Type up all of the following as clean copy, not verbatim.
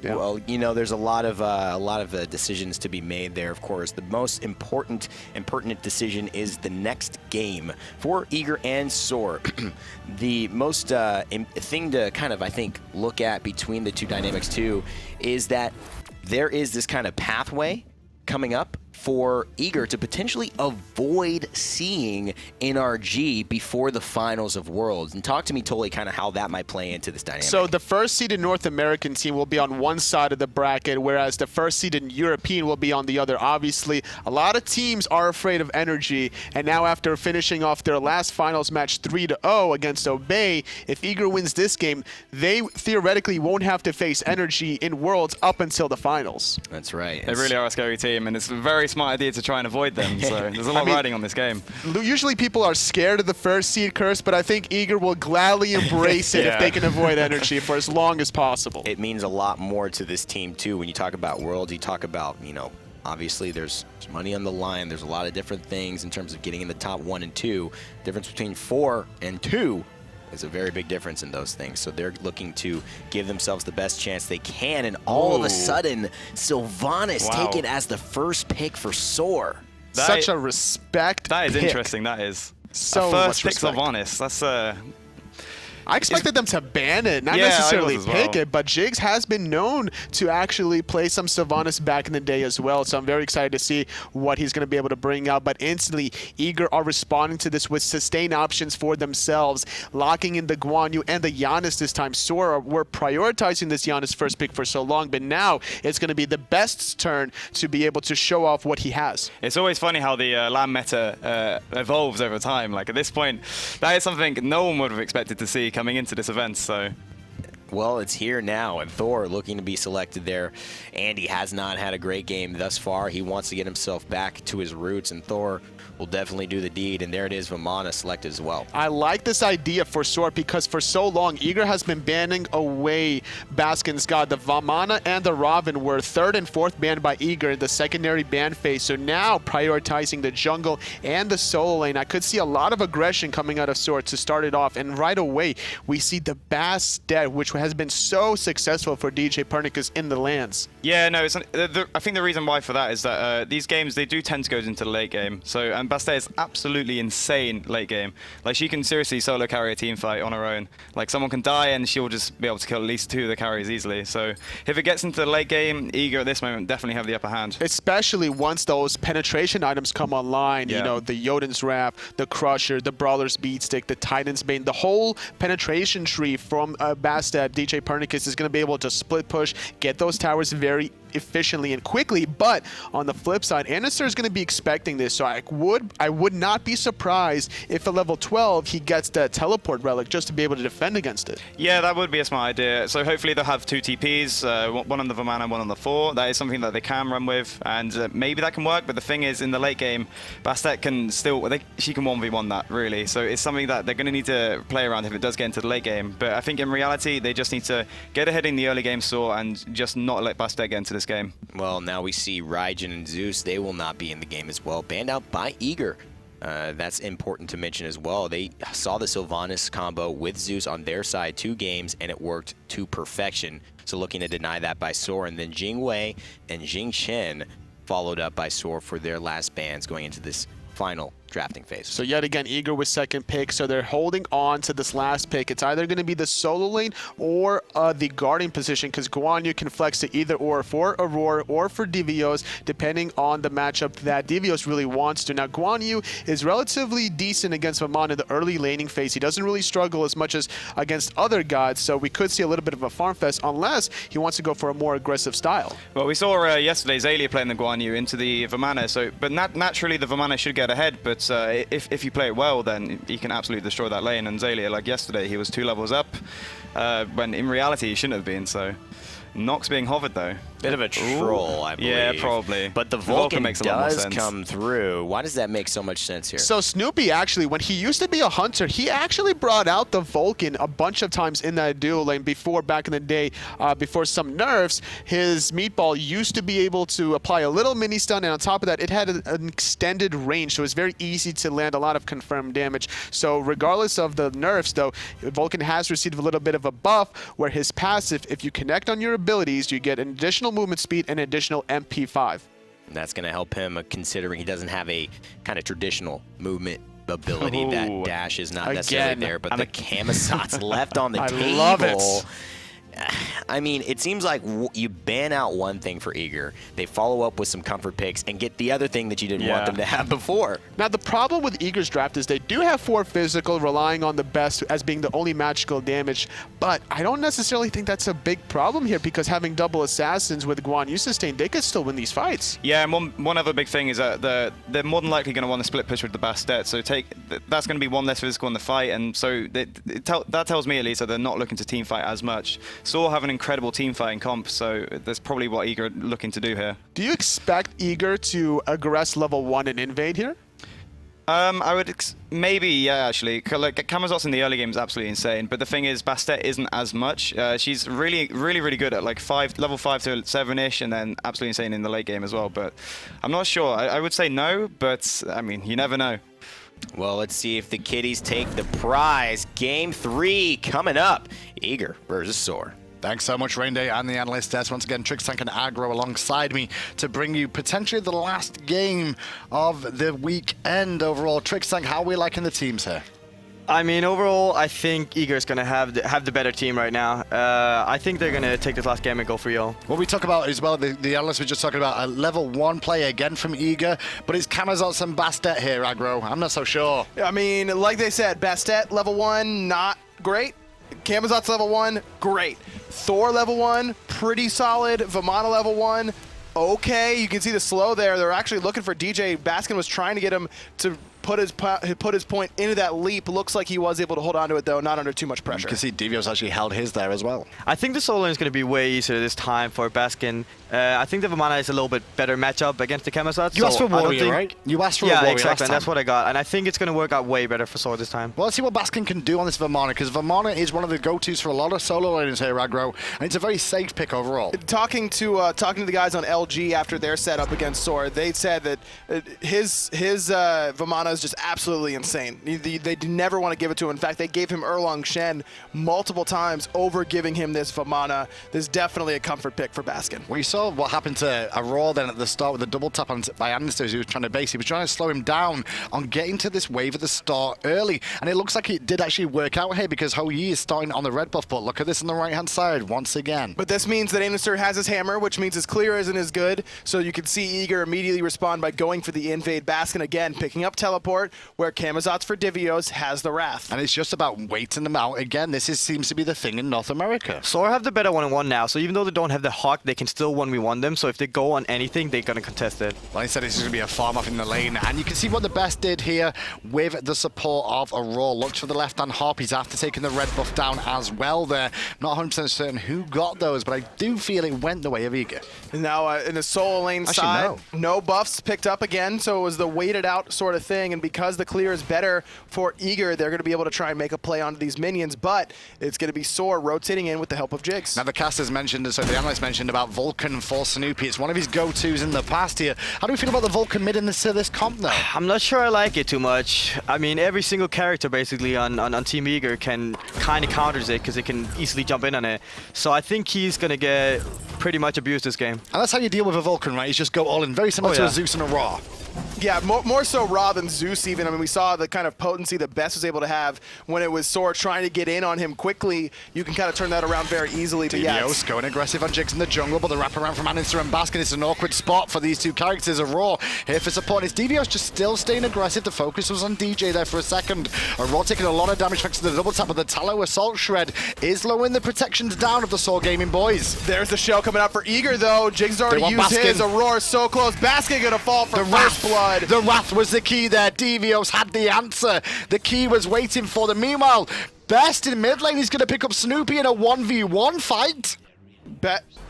Yeah. Well, you know, there's a lot of decisions to be made there. Of course, the most important and pertinent decision is the next game for Eager and SoaR. The most thing to kind of, I think, look at between the two dynamics too is that there is this kind of pathway coming up for Eager to potentially avoid seeing NRG before the finals of Worlds. And talk to me, Tolly, kind of how that might play into this dynamic. So the first seeded North American team will be on one side of the bracket, whereas the first seeded European will be on the other. Obviously, a lot of teams are afraid of NRG, and now after finishing off their last finals match 3-0 against Obey, if Eager wins this game, they theoretically won't have to face NRG in Worlds up until the finals. That's right. They really are a scary team, and it's a very smart idea to try and avoid them. So there's a lot riding on this game. Usually people are scared of the first seed curse, but I think Eager will gladly embrace it if they can avoid NRG for as long as possible. It means a lot more to this team too. When you talk about Worlds, you talk about, you know, obviously there's money on the line. There's a lot of different things in terms of getting in the top 1 and 2. Difference between 4 and 2 is a very big difference in those things. So they're looking to give themselves the best chance they can. And all of a sudden, Sylvanus taken as the first pick for SoaR. Such a respect That is pick. interesting, that is. So first much pick Sylvanus, that's I expected them to ban it, not Yeah, necessarily I was as pick well. it, but Jigz has been known to actually play some Sylvanus back in the day as well, so I'm very excited to see what he's going to be able to bring out. But instantly, Eager are responding to this with sustained options for themselves, locking in the Guan and the Janus this time. SoaR were prioritizing this Janus first pick for so long, but now it's going to be the best's turn to be able to show off what he has. It's always funny how the LAN meta evolves over time. Like at this point, that is something no one would have expected to see coming into this event. So, well, it's here now, and Thor looking to be selected there. Andy has not had a great game thus far. He wants to get himself back to his roots, and Thor will definitely do the deed. And there it is, Vamana selected as well. I like this idea for SoaR because for so long, Eager has been banning away Baskin's god. The Vamana and the Raven were 3rd and 4th banned by Eager in the secondary ban phase. So now prioritizing the jungle and the solo lane, I could see a lot of aggression coming out of SoaR to start it off. And right away, we see the Bastet, which has been so successful for djpernicus in the lands. yeah, no, I think the reason why for that is that these games, they do tend to go into the late game. So, and Bastet is absolutely insane late game. Like, she can seriously solo carry a team fight on her own. Like, someone can die and she'll just be able to kill at least 2 of the carries easily. So, if it gets into the late game, Eager at this moment definitely have the upper hand. Especially once those penetration items come online, you know, the Jotun's Wrath, the Crusher, the Brawler's Beatstick, the Titan's Bane, the whole penetration tree from Bastet, djpernicus is going to be able to split push, get those towers very efficiently and quickly. But on the flip side, Andinster is going to be expecting this, so I would not be surprised if at level 12 he gets the teleport relic just to be able to defend against it. Yeah, that would be a smart idea. So hopefully they'll have 2 TPs, one on the Vamana, one on the Thor. That is something that they can run with, and maybe that can work. But the thing is, in the late game, Bastet can still, she can 1v1 that, really. So it's something that they're going to need to play around if it does get into the late game. But I think in reality, they just need to get ahead in the early game SoaR and just not let Bastet get into this game. Well, now we see Raijin and Zeus. They will not be in the game as well. Banned out by Eager. That's important to mention as well. They saw the Sylvanus combo with Zeus on their side 2 games, and it worked to perfection. So looking to deny that by SoaR. And then Jingwei and Jingchen followed up by SoaR for their last bans going into this final drafting phase. So yet again, Eager with 2nd pick, so they're holding on to this last pick. It's either going to be the solo lane or the guarding position, because Guan can flex to either or for Aror or for Divios, depending on the matchup that Divios really wants to. Now, Guan is relatively decent against Vamana in the early laning phase. He doesn't really struggle as much as against other gods, so we could see a little bit of a farm fest unless he wants to go for a more aggressive style. Well, we saw yesterday Zalia playing the Guan into the Vamana, so but naturally the Vamana should get ahead, but if you play it well, then you can absolutely destroy that lane. And Zalia, like yesterday, he was 2 levels up, when in reality he shouldn't have been. So Nox being hovered though. Bit of a troll, I believe. Yeah, probably. But the Vulcan makes a lot more does sense. come through. Why does that make so much sense here? So Snoopy, actually, when he used to be a hunter, he actually brought out the Vulcan a bunch of times in that duo lane before, back in the day, before some nerfs. His meatball used to be able to apply a little mini stun, and on top of that, it had an extended range, so it was very easy to land a lot of confirmed damage. So regardless of the nerfs, though, Vulcan has received a little bit of a buff where his passive, if you connect on your abilities, you get an additional movement speed and additional MP5. And that's going to help him, considering he doesn't have a kind of traditional movement ability. Ooh. That dash is not necessarily Again, there, but the Camazotz left on the I table. love it. I mean, it seems like you ban out one thing for Eager, they follow up with some comfort picks and get the other thing that you didn't want them to have before. Now, the problem with Eager's draft is they do have 4 physical, relying on the best as being the only magical damage, but I don't necessarily think that's a big problem here, because having double assassins with Guan you sustain, they could still win these fights. Yeah, and one other big thing is that they're more than likely going to want to split push with the Bastet, so that's going to be one less physical in the fight, and so that tells me at least that they're not looking to team fight as much. SoaR have an incredible team fighting comp, so that's probably what Eager are looking to do here. Do you expect Eager to aggress level 1 and invade here? I would maybe, yeah, actually. Like, Camazotz in the early game is absolutely insane, but the thing is, Bastet isn't as much. She's really good at like level 5 to 7-ish, and then absolutely insane in the late game as well. But I'm not sure. I would say no, but I mean, you never know. Well, let's see if the kiddies take the prize. Game 3 coming up. Eager versus SoaR. Thanks so much, Rainday and the analyst desk. Once again, Trixtank and Aggro alongside me to bring you potentially the last game of the weekend overall. Trixtank, how are we liking the teams here? I mean, overall, I think Eager is going to have the better team right now. I think they're going to take this last game and go for real. What we talk about as well, the analyst was just talking about a level 1 player again from Eager, but it's Camazotz and Bastet here, Aggro. I'm not so sure. I mean, like they said, Bastet level 1, not great. Camazotz level 1, great. Thor level 1, pretty solid. Vamana level 1, okay. You can see the slow there. They're actually looking for DJ. Baskin was trying to get him to put his point into that leap. Looks like he was able to hold on to it, though, not under too much pressure. You can see Divios actually held his there as well. I think the solo lane is going to be way easier this time for Baskin. I think the Vamana is a little bit better matchup against the Camazotz. You asked for Warrior, right? You asked for a Warrior. Yeah, exactly, and that's what I got. And I think it's going to work out way better for SoaR this time. Well, let's see what Baskin can do on this Vamana, because Vamana is one of the go-tos for a lot of solo laners here, Aggro, and it's a very safe pick overall. Talking to the guys on LG after their setup against SoaR, they said that his Vamana is just absolutely insane. They never want to give it to him. In fact, they gave him Erlong Shen multiple times over giving him this Vamana. This is definitely a comfort pick for Baskin. We saw what happened to Aror then at the start with the double tap by Andinster as he was trying to base. He was trying to slow him down on getting to this wave at the start early. And it looks like it did actually work out here, because Hou-Yi is starting on the red buff, but look at this on the right-hand side once again. But this means that Andinster has his hammer, which means his clear isn't as good. So you can see Eager immediately respond by going for the invade. Baskin again picking up teleport, where Camazotz for Divios has the Wrath. And it's just about waiting them out. Again, this seems to be the thing in North America. SoaR have the better 1-on-1 now, so even though they don't have the Hawk, they can still 1v1 them. So if they go on anything, they're going to contest it. Like I said, this is going to be a farm off in the lane. And you can see what the best did here with the support of Aror. Looked for the left-hand Harpies after taking the red buff down as well there. Not 100% certain who got those, but I do feel it went the way of Eager. And now in the solo lane side, no buffs picked up again, so it was the waited out sort of thing. And because the clear is better for Eager, they're going to be able to try and make a play onto these minions, but it's going to be SoaR rotating in with the help of Jigz. Now the casters mentioned, so the analyst mentioned about Vulcan for Snoopy. It's one of his go-tos in the past here. How do we feel about the Vulcan mid in this comp though? I'm not sure I like it too much. I mean, every single character basically on Team Eager can kind of counters it, because it can easily jump in on it. So I think he's going to get pretty much abused this game. And that's how you deal with a Vulcan, right? You just go all in. Very similar to a Zeus and a Ra. Yeah, more so Ra than Zeus even. I mean, we saw the kind of potency that Best was able to have when it was SoaR trying to get in on him quickly. You can kind of turn that around very easily. But yeah, Divios going aggressive on Jigz in the jungle, but the wraparound from Andinster and Baskin is an awkward spot for these two characters. Aror here for support. It's Divios just still staying aggressive. The focus was on DJ there for a second. Aror taking a lot of damage thanks to the double tap, but the Tallow Assault Shred is lowering the protections down of the SoaR Gaming boys. There's the shell coming out for Eager though. Jigz already used Baskin. his. Aror so close. Baskin gonna fall for first blood. The Wrath was the key there. Divios had the answer. The key was waiting for them. Meanwhile, Best in mid lane is going to pick up Snoopy in a 1v1 fight.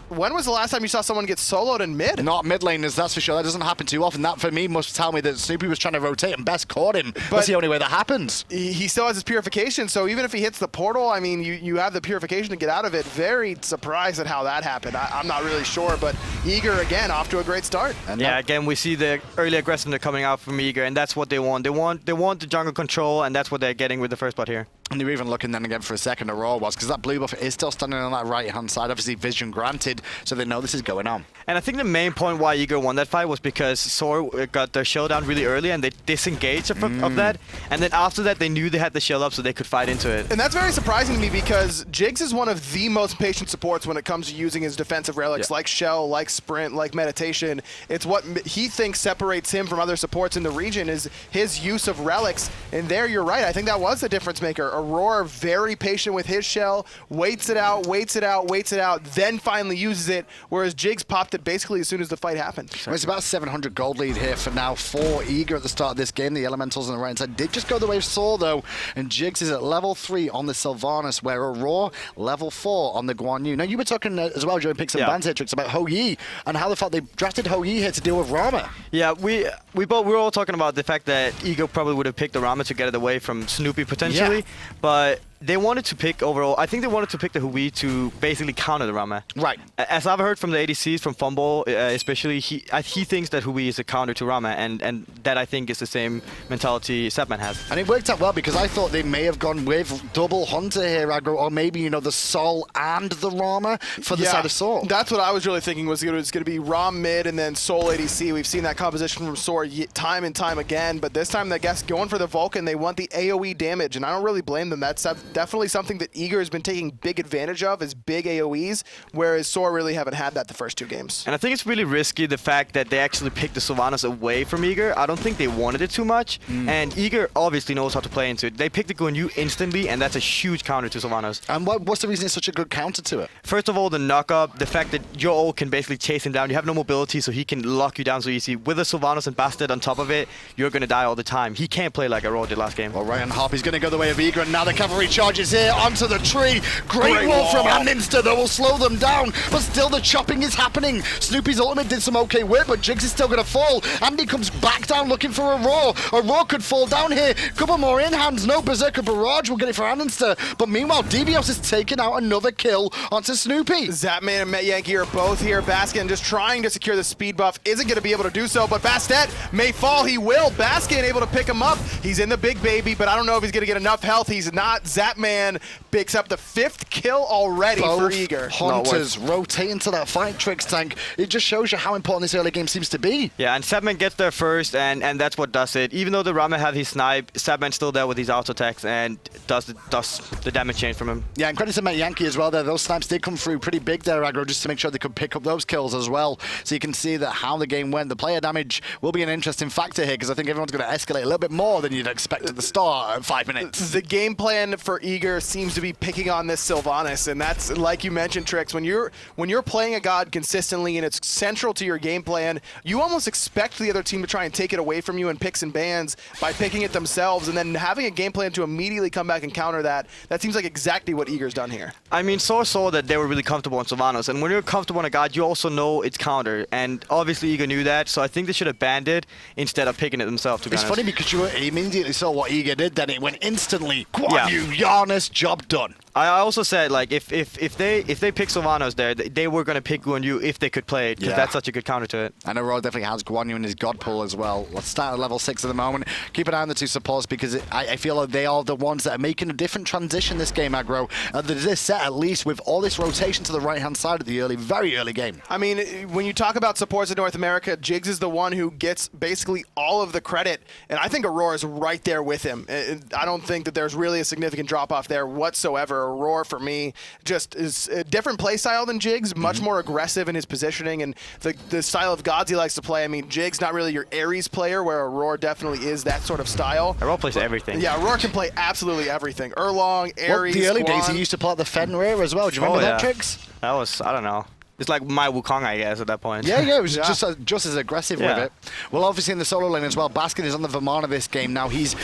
when was the last time you saw someone get soloed in mid? Not mid laners, that's for sure. That doesn't happen too often. That, for me, must tell me that Snoopy was trying to rotate and Best caught him. That's the only way that happens. He still has his purification, so even if he hits the portal, I mean, you have the purification to get out of it. Very surprised at how that happened. I'm not really sure, but Eager, again, off to a great start. And Yeah, again, we see the early aggressiveness coming out from Eager, and that's what they want. They want the jungle control, and that's what they're getting with the first blood here. And they're even looking then again for a second Aror was, because that blue buff is still standing on that right-hand side. Obviously, vision granted, so they know this is going on. And I think the main point why Eager won that fight was because SoaR got their showdown really early, and they disengaged of that. And then after that, they knew they had the shield up, so they could fight into it. And that's very surprising to me because Jigz is one of the most patient supports when it comes to using his defensive relics, like Shell, like Sprint, like Meditation. It's what he thinks separates him from other supports in the region is his use of relics. And there, you're right. I think that was the difference maker. Aror, very patient with his Shell, waits it out, then finally uses it, whereas Jigz popped it basically as soon as the fight happened. Well, it's about 700 gold lead here for now for Eager at the start of this game. The Elementals on the right side did just go the way of SoaR though, and Jigz is at level 3 on the Sylvanus, where Aror level 4 on the Guan. Now you were talking as well during Picks and Bans here, Tricks, about Ho-Yi and how the fact they drafted Ho-Yi here to deal with Rama. Yeah, we were all talking about the fact that Eager probably would have picked the Rama to get it away from Snoopy potentially, but they wanted to pick overall. I think they wanted to pick the Hui to basically counter the Rama. Right. As I've heard from the ADCs, from Fumble especially, he thinks that Hui is a counter to Rama, and that I think is the same mentality Zapman has. And it worked out well because I thought they may have gone with double Hunter here, Aggro, or maybe, you know, the Sol and the Rama for the side of SoaR. That's what I was really thinking was going to be Ram mid and then Sol ADC. We've seen that composition from SoaR time and time again, but this time, I guess, going for the Vulcan, they want the AoE damage, and I don't really blame them. That's definitely something that Eager has been taking big advantage of is big AoEs, whereas SoaR really haven't had that the first 2 games. And I think it's really risky the fact that they actually picked the Sylvanus away from Eager. I don't think they wanted it too much, and Eager obviously knows how to play into it. They picked the Guan instantly, and that's a huge counter to Sylvanus. And what's the reason it's such a good counter to it? First of all, the knock-up, the fact that your ult can basically chase him down. You have no mobility, so he can lock you down so easy. With a Sylvanus and Bastet on top of it, you're going to die all the time. He can't play like Aror did last game. Well, Ryan Hop is going to go the way of Eager, and now the cavalry charges here onto the tree. Great wall from Andinster that will slow them down, but still the chopping is happening. Snoopy's ultimate did some okay work, but Jigz is still going to fall. Andy comes back down looking for Aror. Aror could fall down here. Couple more in hands. No Berserker Barrage will get it for Andinster, but meanwhile, Divios is taking out another kill onto Snoopy. Zapman and Metyankey are both here. Baskin just trying to secure the speed buff. Isn't going to be able to do so, but Bastet may fall. He will. Baskin able to pick him up. He's in the big baby, but I don't know if he's going to get enough health. He's not. Zapman picks up the 5th kill already for Eager. Hunters rotating to that fight, Tricks tank. It just shows you how important this early game seems to be. Yeah, and Zapman gets there first, and that's what does it. Even though the Rama had his snipe, Zapman's still there with his auto attacks and does the damage change from him. Yeah, and credit to Metyankey as well there. Those snipes did come through pretty big there, Aggro, just to make sure they could pick up those kills as well. So you can see that how the game went. The player damage will be an interesting factor here because I think everyone's going to escalate a little bit more than you'd expect at the start at 5 minutes. The game plan for Eager seems to be picking on this Sylvanus, and that's, like you mentioned, Trix, when you're playing a god consistently and it's central to your game plan, you almost expect the other team to try and take it away from you in picks and bans by picking it themselves, and then having a game plan to immediately come back and counter that. That seems like exactly what Eager's done here. I mean, SoaR saw that they were really comfortable on Sylvanus, and when you're comfortable on a god, you also know it's counter, and obviously Eager knew that, so I think they should have banned it instead of picking it themselves, to be honest. It's funny because you immediately saw what Eager did, then it went instantly, Janus, job done. I also said, like, if they pick Sylvanus there, they were going to pick Guan Yu if they could play it, because that's such a good counter to it. And Aror definitely has Guan Yu in his god pool as well. Let's start at level 6 at the moment. Keep an eye on the 2 supports because I feel like they are the ones that are making a different transition this game, Aggro. This set, at least, with all this rotation to the right-hand side of the very early game. I mean, when you talk about supports in North America, Jigz is the one who gets basically all of the credit, and I think Aror is right there with him. I don't think that there's really a significant drop-off there whatsoever. Aror, for me, just is a different play style than Jigz, much more aggressive in his positioning and the style of gods he likes to play. I mean, Jigz not really your Ares player, where Aror definitely is that sort of style. Aror plays everything. Yeah, Aror can play absolutely everything. Ares, well, the early Guan. days he used to play the Fenrir as well. Do you remember that, Tricks? That was, I don't know. It's like my Wukong, I guess, at that point. Yeah, it was just as aggressive with it. Well, obviously in the solo lane as well, Baskin is on the Vamana this game now. He's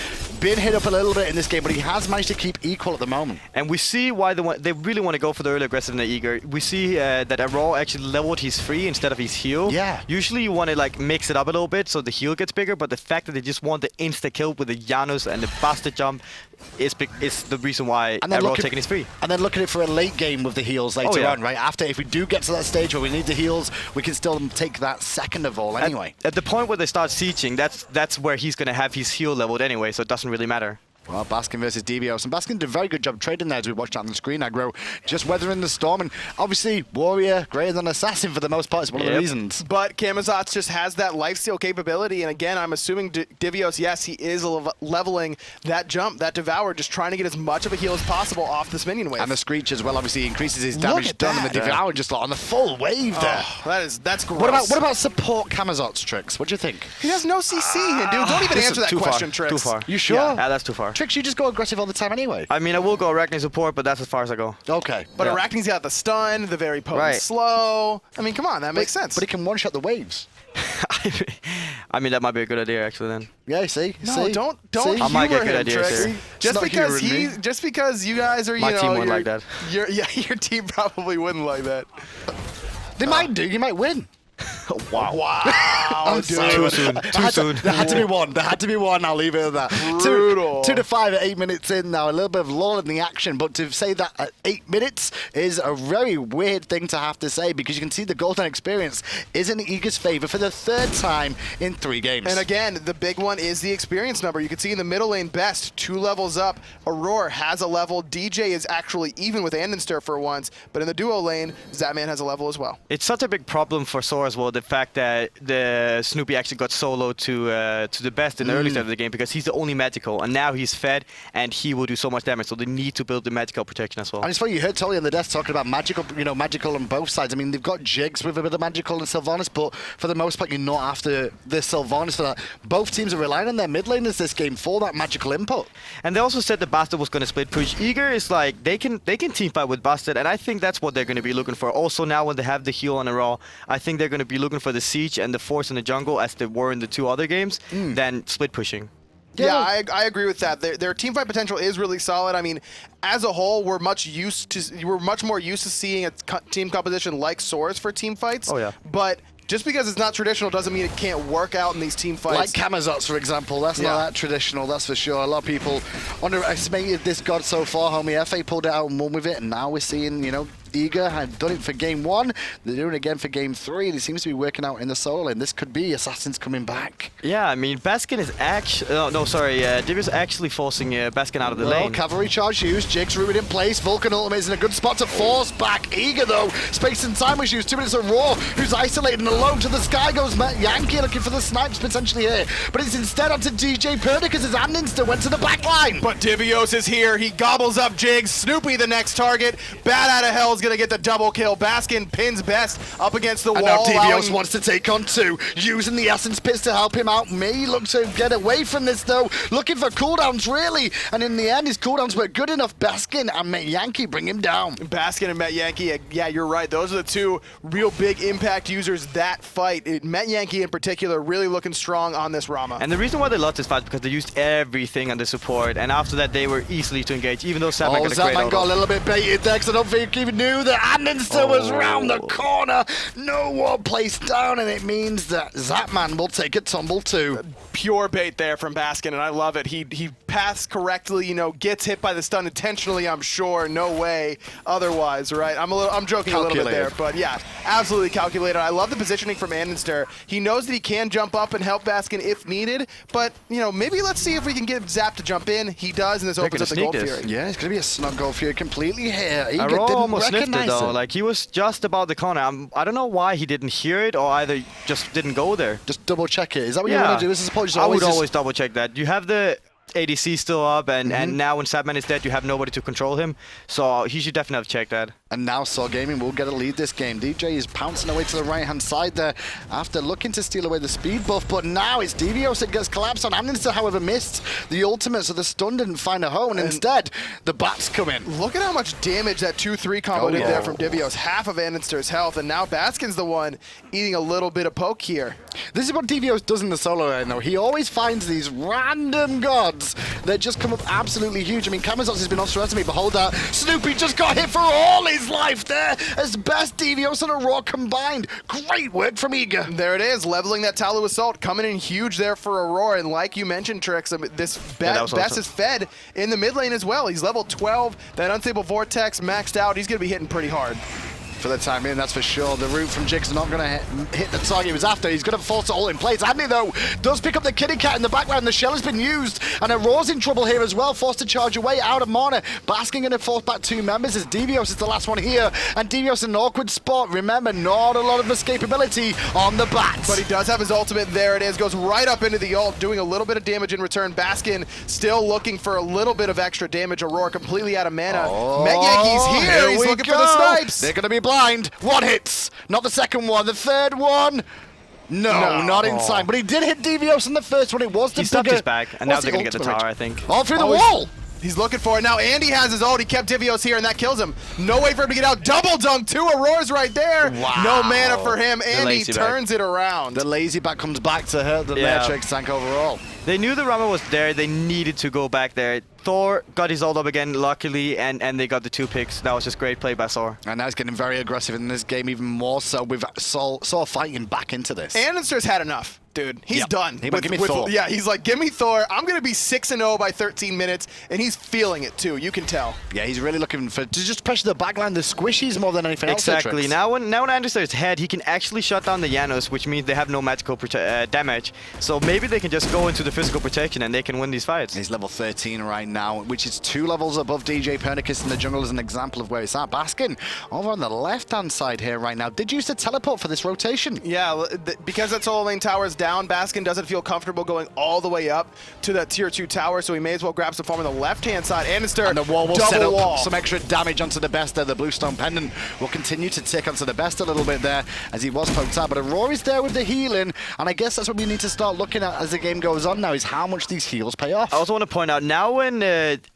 been hit up a little bit in this game, but he has managed to keep equal at the moment. And we see why they really want to go for the early aggressive in the Eager. We see that Aror actually leveled his free instead of his heal. Yeah. Usually you want to like mix it up a little bit so the heal gets bigger, but the fact that they just want the insta kill with the Janus and the Bastet jump is the reason why Aror taking his free. And then look at it for a late game with the heals later on, right? After, if we do get to that stage where we need the heals, we can still take that second of all anyway. At the point where they start sieging, that's where he's going to have his heal leveled anyway, so it doesn't really matter. Well, Baskin versus Divios. And Baskin did a very good job trading there as we watched on the screen. Aggro just weathering the storm. And obviously, Warrior greater than Assassin for the most part is one of the reasons. But Camazotz just has that lifesteal capability. And again, I'm assuming Divios, yes, he is leveling that jump, that Devour, just trying to get as much of a heal as possible off this minion wave. And the Screech as well obviously increases his damage done. And the Devour just like on the full wave there. That's gross. What about support Camazotz, Trix? What do you think? He has no CC, dude. Don't even answer that question, Trix. Too far. You sure? Yeah, that's too far. Trix, you just go aggressive all the time anyway. I mean, I will go Arachne support, but that's as far as I go. Okay. But Arachne's got the stun, the very potent slow. I mean, come on, that makes sense. But he can one-shot the waves. I mean, that might be a good idea, actually, then. Yeah, see? No, don't See? I might get humor good him, ideas Trix. here. Just because you guys are, My team wouldn't like that. your team probably wouldn't like that. They might do. You might win. Wow. I'm dude. sorry. Too soon. Too soon. There had to be one. There had to be one. I'll leave it at that. Brutal. 2 to 5 at 8 minutes in now. A little bit of lull in the action, but to say that at 8 minutes is a very weird thing to have to say because you can see the Golden Experience is in Eager's favor for the 3rd time in 3 games. And again, the big one is the experience number. You can see in the middle lane, Best, 2 levels up. Aurora has a level. DJ is actually even with Andinster for once, but in the duo lane, Zapman has a level as well. It's such a big problem for SoaR as well, the fact that the Snoopy actually got solo to TheBest in the early start of the game because he's the only magical, and now he's fed and he will do so much damage, so they need to build the magical protection as well. And it's funny, you heard Tolly on the desk talking about magical, magical on both sides. I mean, they've got Jigz with a bit of magical and Sylvanus, but for the most part, you're not after the Sylvanus for that. Both teams are relying on their mid laners this game for that magical input. And they also said the Bastet was going to split push. Eager is like, they can team fight with Bastet, and I think that's what they're going to be looking for. Also now when they have the heal on Aror, I think they're going to be looking for the siege and the force in the jungle as they were in the 2 other games than split pushing. Yeah, I agree with that. Their team fight potential is really solid. I mean, as a whole, we're much more used to seeing a team composition like SoaR's for team fights. Oh yeah. But just because it's not traditional doesn't mean it can't work out in these team fights. Like Camazotz, for example, that's not that traditional, that's for sure. A lot of people underestimated this god so far. Homie FA pulled it out and won with it, and now we're seeing, Eager had done it for game 1. They're doing it again for game 3, and it seems to be working out in the solo lane. This could be Assassins coming back. Yeah, I mean, Baskin is actually... Divios actually forcing Baskin out of the lane. Cavalry charge used, Jigz rooted in place, Vulcan ultimate is in a good spot to force back Eager though. Space and time was used, 2 minutes of Raw, who's isolated alone to the sky goes Metyankey looking for the snipes potentially here. But it's instead onto djpernicus as Andinster went to the back line. But Divios is here, he gobbles up Jigz, Snoopy the next target, Bat out of Hell's gonna get the double kill. Baskin pins Best up against the and wall. And now Divios wants to take on 2, using the Essence Pits to help him out. May look to get away from this though, looking for cooldowns really, and in the end his cooldowns were good enough. Baskin and Metyankey bring him down. Baskin and Metyankey, yeah, you're right. Those are the 2 real big impact users that fight. Metyankey in particular really looking strong on this Rama. And the reason why they lost this fight is because they used everything on the support, and after that they were easily to engage, even though Zapman got a little bit baited there because I don't think he even knew that Andinster was round the corner. No ward placed down, and it means that Zapman will take a tumble too. Pure bait there from Baskin, and I love it. He paths correctly, gets hit by the stun intentionally, I'm sure. No way otherwise, right? I'm joking a little bit there, but yeah, absolutely calculated. I love the positioning from Andinster. He knows that he can jump up and help Baskin if needed, but, maybe let's see if we can get Zap to jump in. He does, and this opens up the Gold Fury. Yeah, it's going to be a snug Gold Fury completely here. Eager Aror didn't almost sniffed it though. him. Like, he was just about the corner. I don't know why he didn't hear it or either just didn't go there. Just double check it. Is that what you want to do? I would always double check that. You have the ADC still up, and now when Zapman is dead, you have nobody to control him. So he should definitely have checked that. And now SoaR Gaming will get a lead this game. DJ is pouncing away to the right-hand side there after looking to steal away the speed buff, but now it's Divios that gets collapsed on. Andinster, however, missed the ultimate, so the stun didn't find a home, and instead, the bats come in. Look at how much damage that 2-3 combo did there from Divios. Half of Andinster's health, and now Baskin's the one eating a little bit of poke here. This is what Divios does in the solo lane, though. He always finds these random gods that just come up absolutely huge. I mean, Camazotz has been underestimated, but hold that. Snoopy just got hit for all his life there as best Divios and Aror combined. Great work from Eager. There it is, leveling that Talu Assault, coming in huge there for Aror, and like you mentioned, Trix, this Best is fed in the mid lane as well. He's level 12, that Unstable Vortex maxed out, he's going to be hitting pretty hard. For the time being, that's for sure. The root from Jigz not going to hit the target he was after. He's going to force it all in place. Andy, though, does pick up the kitty cat in the background. The shell has been used, and Aror's in trouble here as well, forced to charge away out of mana. Baskin going to force back 2 members as Divios is the last one here, and Divios in an awkward spot. Remember, not a lot of escapability on the bats. But he does have his ultimate. There it is. Goes right up into the ult, doing a little bit of damage in return. Baskin still looking for a little bit of extra damage. Aror completely out of mana. Metyankey's here. He's looking for the snipes. They're going to be blind. 1 hits. Not the second one. The third one. No, not in time. But he did hit Divios in the first one. It was the He stuffed his back, and now they're going to get the tower, I think. All through the wall. He's looking for it. Now Andy has his ult. He kept Divios here, and that kills him. No way for him to get out. Double dunk. 2 Aurors right there. Wow. No mana for him. Andy turns it around. The lazy back comes back to hurt the Matrix tank overall. They knew the Rama was there. They needed to go back there. Thor got his ult up again, luckily, and they got the 2 picks. That was just great play by SoaR. And now he's getting very aggressive in this game, even more so with SoaR fighting back into this. Andinster's had enough. Dude, he's done. Give me Thor. Yeah, he's like, give me Thor. I'm going to be 6-0 by 13 minutes, and he's feeling it too. You can tell. Yeah, he's really looking to just pressure the backline, the squishies more than anything else. Exactly. Now when Andinster is head, he can actually shut down the Janus, which means they have no magical damage. So maybe they can just go into the physical protection and they can win these fights. He's level 13 right now, which is 2 levels above djpernicus in the jungle as an example of where it's at. Baskin over on the left-hand side here right now. Did use the teleport for this rotation. Yeah, because that solo lane tower is down, Baskin doesn't feel comfortable going all the way up to that tier 2 tower, so he may as well grab some farm on the left-hand side. Andinster, and the wall will set up some extra damage onto TheBest there. The Bluestone Pendant will continue to tick onto TheBest a little bit there as he was poked out. But Aror is there with the healing, and I guess that's what we need to start looking at as the game goes on now, is how much these heals pay off. I also want to point out, now when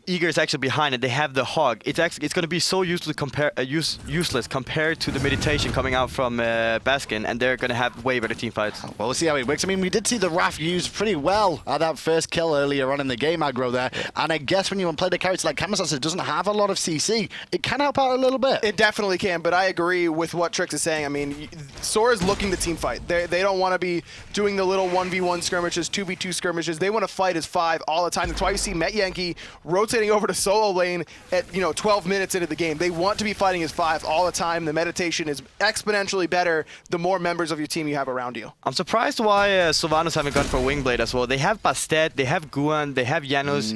Eager is actually behind it, they have the hog. It's going to be so useless compared to the meditation coming out from Baskin, and they're going to have way better team fights. Well, we'll see how it works. I mean, we did see the Wrath used pretty well at that first kill earlier on in the game aggro there, and I guess when you play the character like Camazotz that doesn't have a lot of CC, it can help out a little bit. It definitely can, but I agree with what Trix is saying. I mean, SoaR is looking to team fight. They don't want to be doing the little 1v1 skirmishes, 2v2 skirmishes. They want to fight as 5 all the time. That's why you see Metyankey rotating over to solo lane at 12 minutes into the game. They want to be fighting as 5 all the time. The meditation is exponentially better the more members of your team you have around you. I'm surprised why Sylvanus haven't gone for Wingblade as well. They have Bastet, they have Guan, they have Janus,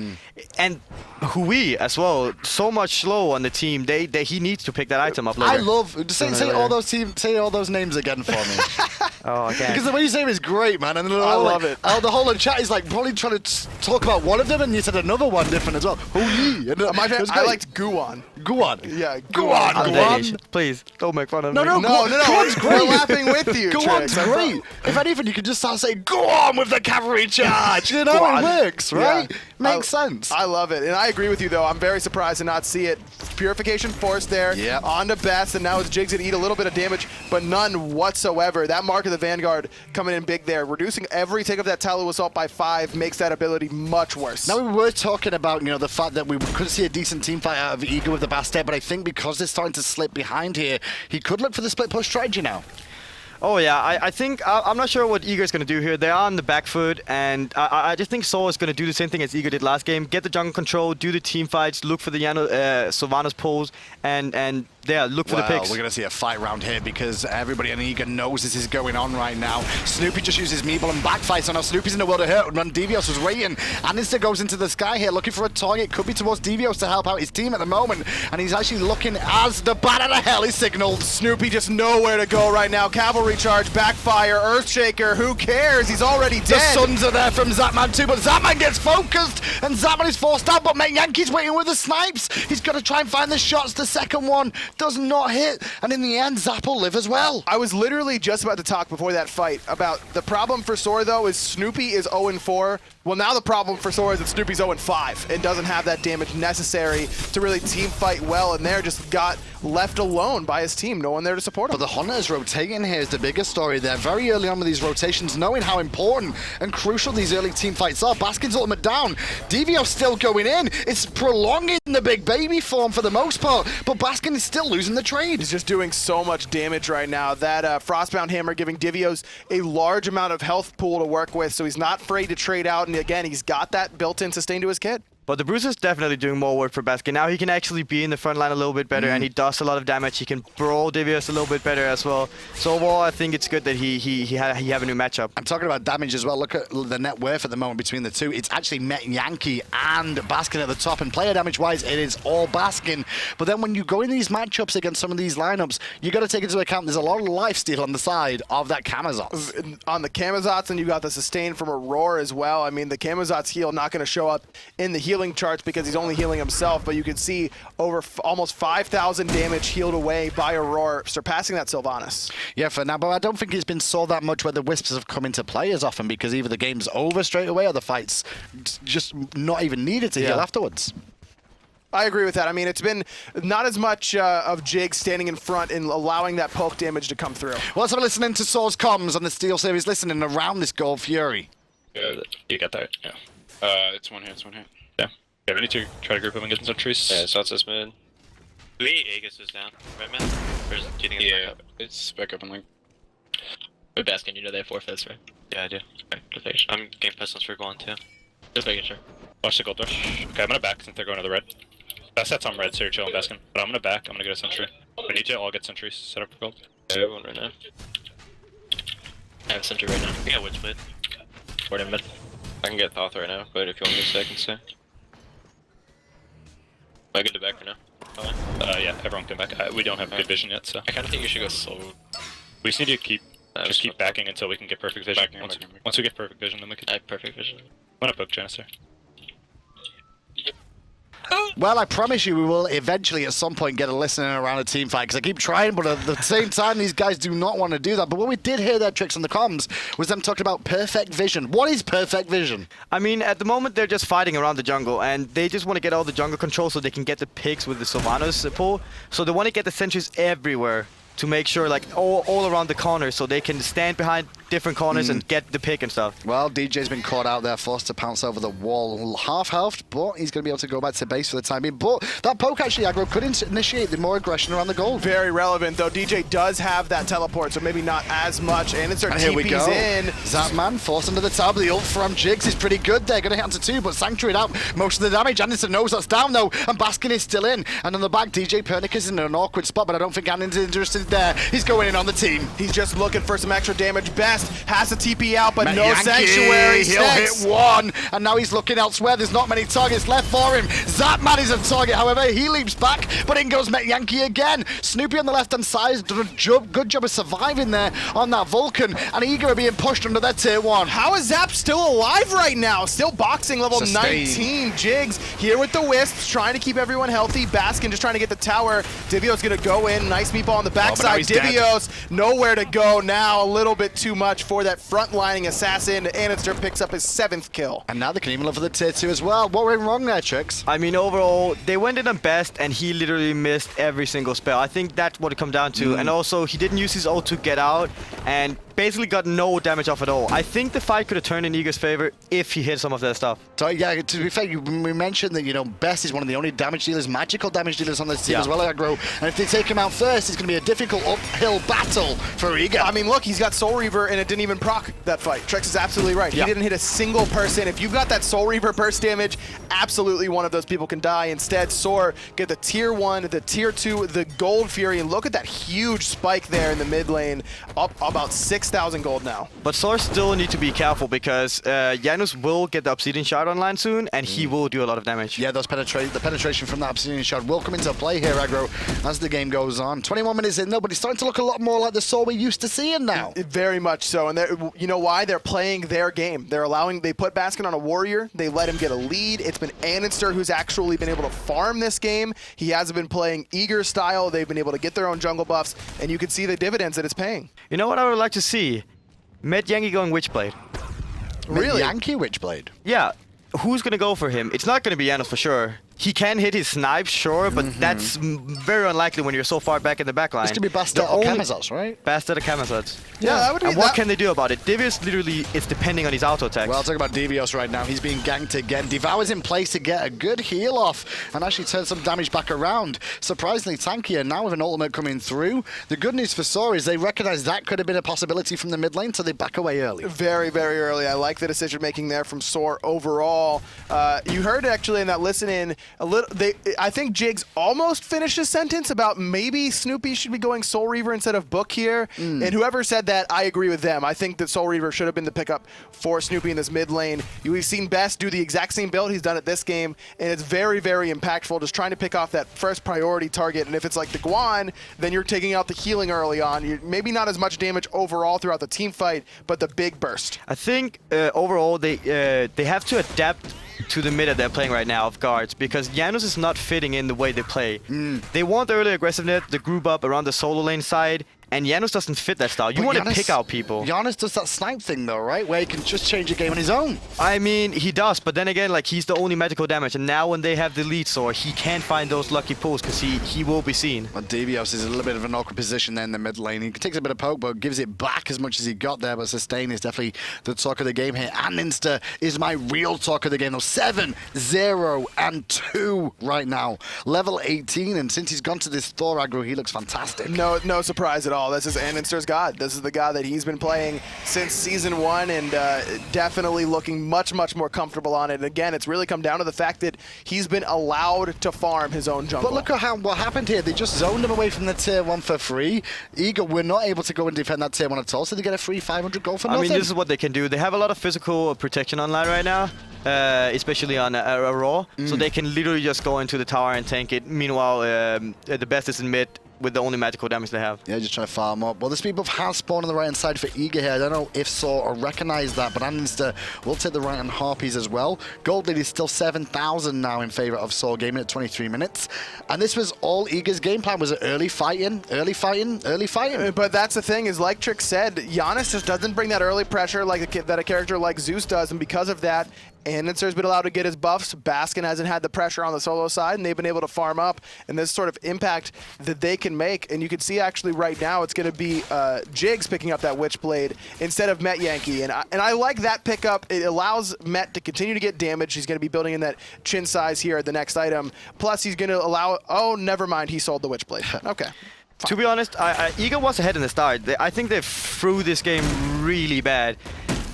and Hui as well. So much slow on the team. He needs to pick that item up later. I love say all those names again for me. Oh, okay. Because the way you say it is great, man. And I love it. The whole chat is like probably trying to talk about one of them, and you said another one different as well. Hui. I liked Guan. Guan. Yeah, Guan. Guan. Please don't make fun of me. No. Guan's great. We're laughing with you. Guan's great. If anything, you could just start saying, "Go on with the cavalry charge." You know, Guan. it works, right? Yeah. Makes sense. I love it, and I agree with you though. I'm very surprised to not see it. Purification force there on to Best, and now it's Jigz to eat a little bit of damage, but none whatsoever. That Mark of the Vanguard coming in big there, reducing every take of that Talu Assault by 5 makes that ability much worse. Now we were talking about the fact that we could see a decent team fight out of Eager with the Bastet, but I think because they're starting to slip behind here, he could look for the split push strategy now. Oh yeah, I think I'm not sure what Eager is going to do here. They're on the back foot, and I just think SoaR is going to do the same thing as Eager did last game: get the jungle control, do the team fights, look for the Sylvanus pulls, and look for the picks. We're going to see a fight round here because everybody in Eager knows this is going on right now. Snoopy just uses Meeble and backfights, so now Snoopy's in the world of hurt when Divios was waiting. Andinster goes into the sky here looking for a target. Could be towards Divios to help out his team at the moment, and he's actually looking as the bat out of hell is signaled. Snoopy just nowhere to go right now. Cavalry charge, backfire, Earthshaker, who cares? He's already dead. The suns are there from Zapman too, but Zapman gets focused, and Zapman is forced out, but Metyankey's waiting with the snipes. He's got to try and find the shots. The second one does not hit. And in the end, Zap will live as well. I was literally just about to talk before that fight about the problem for SoaR, though, is Snoopy is 0-4. Well, now the problem for SoaR is that Snoopy's 0-5 and doesn't have that damage necessary to really team fight well, and there just got left alone by his team. No one there to support him. But the Hunters rotating here is the biggest story there. Very early on with these rotations, knowing how important and crucial these early team fights are. Baskin's ultimate down. Divios still going in. It's prolonging the big baby form for the most part, but Baskin is still losing the trade. He's just doing so much damage right now. That Frostbound Hammer giving Divios a large amount of health pool to work with, so he's not afraid to trade out, and again, he's got that built-in sustain to his kit. But the Bruiser's definitely doing more work for Baskin. Now he can actually be in the front line a little bit better, and he does a lot of damage. He can brawl Divios a little bit better as well. So overall, I think it's good that he have a new matchup. I'm talking about damage as well. Look at the net worth at the moment between the two. It's actually Metyankey and Baskin at the top, and player damage-wise, it is all Baskin. But then when you go in these matchups against some of these lineups, you got to take into account there's a lot of lifesteal on the side of that Camazotz. On the Camazotz, and you got the sustain from Aror as well. I mean, the Camazotz heal not going to show up in the healing charts because he's only healing himself, but you can see over almost 5,000 damage healed away by Aror, surpassing that Sylvanus. Yeah, for now, but I don't think it's been saw that much where the Wisps have come into play as often, because either the game's over straight away or the fight's just not even needed to heal afterwards. I agree with that. I mean, it's been not as much of Jigz standing in front and allowing that poke damage to come through. Well, let's have a listening to SoaR's comms on the Steel Series, listening around this Gold Fury. You got that? Yeah. It's one here, Yeah. Yeah, we need to try to group up and get some trees. Yeah, so it's mid. Lee Aegis is down, right, man? Or is it, do you think it's back up? It's back up and like... With Baskin, you know they have 4 fists, right? Yeah, I do. Okay, just making sure. I'm getting pistols for Guan, too. Just making sure. Watch the gold rush. Okay, I'm gonna back since they're going to the red. Baset's on red, so you're chilling Baskin. But I'm gonna back, I'm gonna get a sentry. We need to all get sentries set up for gold. Yeah, one right now. I have a sentry right now. I got Witchblade. Word in mid. I can get Thoth right now, but if you want me to, I can stay. Am I good to back for now? Yeah, everyone can back. We don't have good vision yet, so... I kind of think you should go slow. We just need to keep backing until we can get perfect vision. Once we get perfect vision, then we can... I have perfect vision. I'm gonna poke Janus there. Well, I promise you we will eventually at some point get a listening around a team fight, because I keep trying, but at the same time these guys do not want to do that. But when we did hear their tricks on the comms was them talking about perfect vision. What is perfect vision? I mean, at the moment they're just fighting around the jungle, and they just want to get all the jungle control so they can get the picks with the Sylvanus pull. So they want to get the sentries everywhere to make sure, like, all around the corners, so they can stand behind different corners and get the pick and stuff. Well, DJ's been caught out there, forced to pounce over the wall, half-healthed, but he's going to be able to go back to base for the time being. But that poke, actually, aggro, could initiate the more aggression around the goal. Very relevant, though. DJ does have that teleport, so maybe not as much. And it's our TP's here we go. In. Zapman forced under the tower. The ult from Jigz is pretty good there. Going to hit onto 2, but Sanctuary out most of the damage. Andinster knows that's down, though, and Baskin is still in. And on the back, djpernicus is in an awkward spot, but I don't think Andinster's interested there. He's going in on the team. He's just looking for some extra damage. Best has a TP out, but no Metyankey, sanctuary. He'll hit 1, and now he's looking elsewhere. There's not many targets left for him. Zapman is a target, however. He leaps back, but in goes Metyankey again. Snoopy on the left-hand side has done a good job of surviving there on that Vulcan, and Eager are being pushed under their tier 1. How is Zap still alive right now? Still boxing level Sustain. 19. Jigz here with the Wisps, trying to keep everyone healthy. Baskin just trying to get the tower. Divios going to go in. Nice meatball on the backside. Divios nowhere to go now. A little bit too much for that front-lining assassin. Andinster picks up his 7th kill. And now they can even look for the tier 2 as well. What went wrong there, Trix? I mean, overall, they went in on Best, and he literally missed every single spell. I think that's what it come down to. And also, he didn't use his ult to get out, and basically got no damage off at all. I think the fight could have turned in Eager's favor if he hit some of that stuff. So yeah, to be fair, we mentioned that, you know, Best is one of the only damage dealers, magical damage dealers on this team as well, aggro. And if they take him out first, it's going to be a difficult uphill battle for Eager. I mean, look, he's got Soul Reaver, and it didn't even proc that fight. Trex is absolutely right. He didn't hit a single person. If you've got that Soul Reaver burst damage, absolutely one of those people can die. Instead, SoaR get the tier 1, the tier 2, the Gold Fury, and look at that huge spike there in the mid lane, up about 6 6,000 gold now. But SoaR still need to be careful because Janus will get the Obsidian Shard online soon, and he will do a lot of damage. Yeah, the penetration from that Obsidian Shard will come into play here, Aggro, as the game goes on. 21 minutes in, though, but it's starting to look a lot more like the SoaR we used to seeing now. Very much so, and you know why? They're playing their game. They put Baskin on a warrior, they let him get a lead. It's been Andinster who's actually been able to farm this game. He hasn't been playing eager style. They've been able to get their own jungle buffs, and you can see the dividends that it's paying. You know what I would like to see? Metyankey going Witchblade. Really? Yankee Witchblade. Yeah, who's gonna go for him? It's not gonna be Janus for sure. He can hit his snipes, sure, but that's very unlikely when you're so far back in the backline. This could be Bastet or Camazotz, right? Bastet or Camazotz. Yeah, that would be. And what can they do about it? Divios literally is depending on his auto attacks. Well, I'll talk about Divios right now. He's being ganked again. Devour's in place to get a good heal off and actually turn some damage back around. Surprisingly tankier now with an ultimate coming through. The good news for SoaR is they recognize that could have been a possibility from the mid lane, so they back away early. Very, very early. I like the decision making there from SoaR overall. You heard actually in that listen-in a little. I think Jigz almost finished his sentence about maybe Snoopy should be going Soul Reaver instead of Book here. And whoever said that, I agree with them. I think that Soul Reaver should have been the pickup for Snoopy in this mid lane. We've seen Best do the exact same build he's done at this game, and it's very, very impactful, just trying to pick off that first priority target. And if it's like the Guan, then you're taking out the healing early on. Maybe not as much damage overall throughout the team fight, but the big burst. I think overall they have to adapt to the meta they're playing right now of guards, because Janus is not fitting in the way they play. They want the early aggressiveness, the group up around the solo lane side, and Janus doesn't fit that style. You want to pick out people. Janus does that snipe thing though, right? Where he can just change the game on his own. I mean, he does, but then again, like, he's the only magical damage, and now when they have the lead SoaR, he can't find those lucky pulls because he will be seen. Well, Divios is a little bit of an awkward position there in the mid lane. He takes a bit of poke, but gives it back as much as he got there, but sustain is definitely the talk of the game here. Andinster is my real talk of the game though. 7, 0, and 2 right now. Level 18, and since he's gone to this Thor aggro, he looks fantastic. No surprise at all. This is Andinster's god. This is the god that he's been playing since Season 1, and definitely looking much, much more comfortable on it. And again, it's really come down to the fact that he's been allowed to farm his own jungle. But look at what happened here. They just zoned him away from the tier 1 for free. Eager were not able to go and defend that tier 1 at all, so they get a free 500 gold for nothing. I mean, this is what they can do. They have a lot of physical protection online right now, especially on Aror, so they can literally just go into the tower and tank it. Meanwhile, the best is in mid with the only magical damage they have. Yeah, just trying to farm up. Well, the speed buff has spawned on the right-hand side for Eager here. I don't know if SoaR recognize that, but Andinster will take the right-hand Harpies as well. Gold lead is still 7,000 now in favor of SoaR Gaming at 23 minutes. And this was all Eager's game plan. Was it early fighting, early fighting, early fighting? But that's the thing, is like Trick said, Janus just doesn't bring that early pressure like that a character like Zeus does, and because of that, Andinster's been allowed to get his buffs. Baskin hasn't had the pressure on the solo side, and they've been able to farm up, and this sort of impact that they can make. And you can see actually right now it's going to be Jigz picking up that Witchblade instead of Metyankey. And I like that pickup. It allows Met to continue to get damage. He's going to be building in that chin size here at the next item. Plus, he's going to allow... Oh, never mind. He sold the Witchblade. Okay. Fine. To be honest, Eager was ahead in the start. I think they threw this game really bad.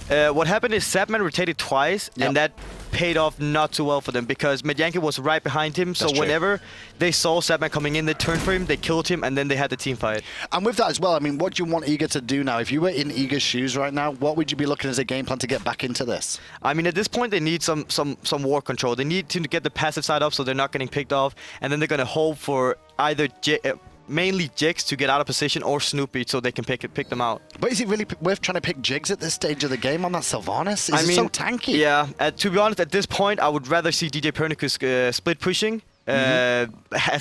What happened is Zapman rotated twice, and that paid off not too well for them because Metyankey was right behind him. So whenever they saw Zapman coming in, they turned for him, they killed him, and then they had the team fight. And with that as well, I mean, what do you want Eager to do now? If you were in Eager's shoes right now, what would you be looking as a game plan to get back into this? I mean, at this point, they need some war control. They need to get the passive side up so they're not getting picked off, and then they're going to hope for either mainly Jigz to get out of position or Snoopy so they can pick them out. But is it really worth trying to pick Jigz at this stage of the game on that Sylvanus? Is it so tanky? Yeah, to be honest, at this point, I would rather see djpernicus split pushing as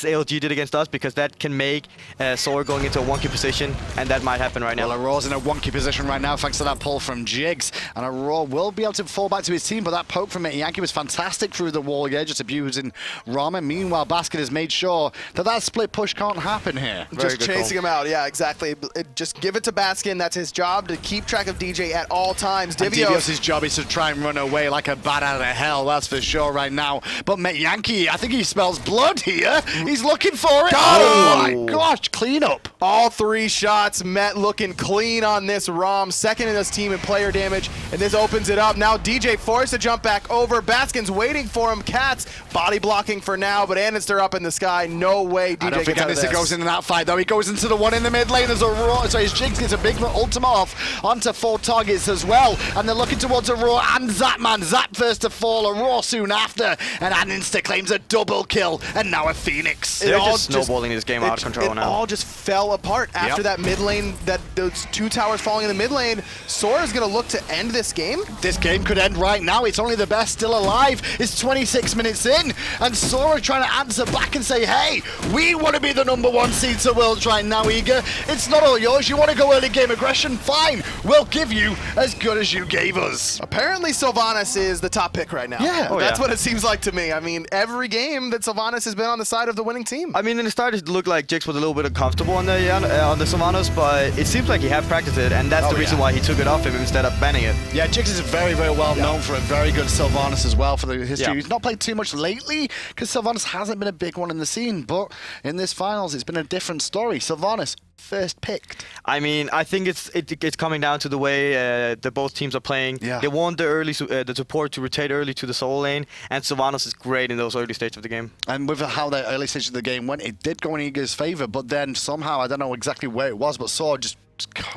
ALG did against us, because that can make SoaR going into a wonky position, and that might happen right now. Well, Aror's in a wonky position right now thanks to that pull from Jigz, and Aror will be able to fall back to his team, but that poke from Metyankey was fantastic through the wall here, just abusing Rama. Meanwhile, Baskin has made sure that split push can't happen here. Just chasing him out, yeah, exactly. Just give it to Baskin. That's his job, to keep track of DJ at all times. Divios' job is to try and run away like a bat out of hell, that's for sure right now. But Metyankey, I think he smells smells blood here. He's looking for it. Got Oh him! my gosh, clean up. All 3 shots, Met looking clean on this Rom, second in this team in player damage, and this opens it up. Now DJ forced to jump back over. Baskin's waiting for him. Cats body blocking for now, but Andinster up in the sky. No way DJ I don't think gets out of Andinster this. goes into that fight, though. He goes into the one in the mid lane as Aror. So his Jigz gets a big ultimate off onto 4 targets as well. And they're looking towards Aror and Zapman. Zap first to fall, Aror soon after. And Andinster claims a double kill, and now a Phoenix. They're just snowballing this game out of control it now. all just fell apart after that mid lane, those 2 towers falling in the mid lane. SoaR is going to look to end this game. This game could end right now. It's only TheBest still alive. It's 26 minutes in, and SoaR are trying to answer back and say, hey, we want to be the #1 seed to Worlds right now, Eager. It's not all yours. You want to go early game aggression? Fine. We'll give you as good as you gave us. Apparently Sylvanus is the top pick right now. Yeah. Oh, That's yeah. what it seems like to me. I mean, every game that Sylvanus has been on the side of the winning team. I mean, in the start, it looked like Jigz was a little bit uncomfortable on the Sylvanus, but it seems like he had practiced it, and that's the reason why he took it off him instead of banning it. Yeah, Jigz is very, very well known for a very good Sylvanus as well for the history. Yeah. He's not played too much lately because Sylvanus hasn't been a big one in the scene, but in this finals, it's been a different story. Sylvanus first picked. I mean, I think it's coming down to the way the both teams are playing. Yeah. They want the support to rotate early to the solo lane, and Sylvanus is great in those early stages of the game. And with how the early stage of the game went, it did go in Eager's favor, but then somehow, I don't know exactly where it was, but SoaR just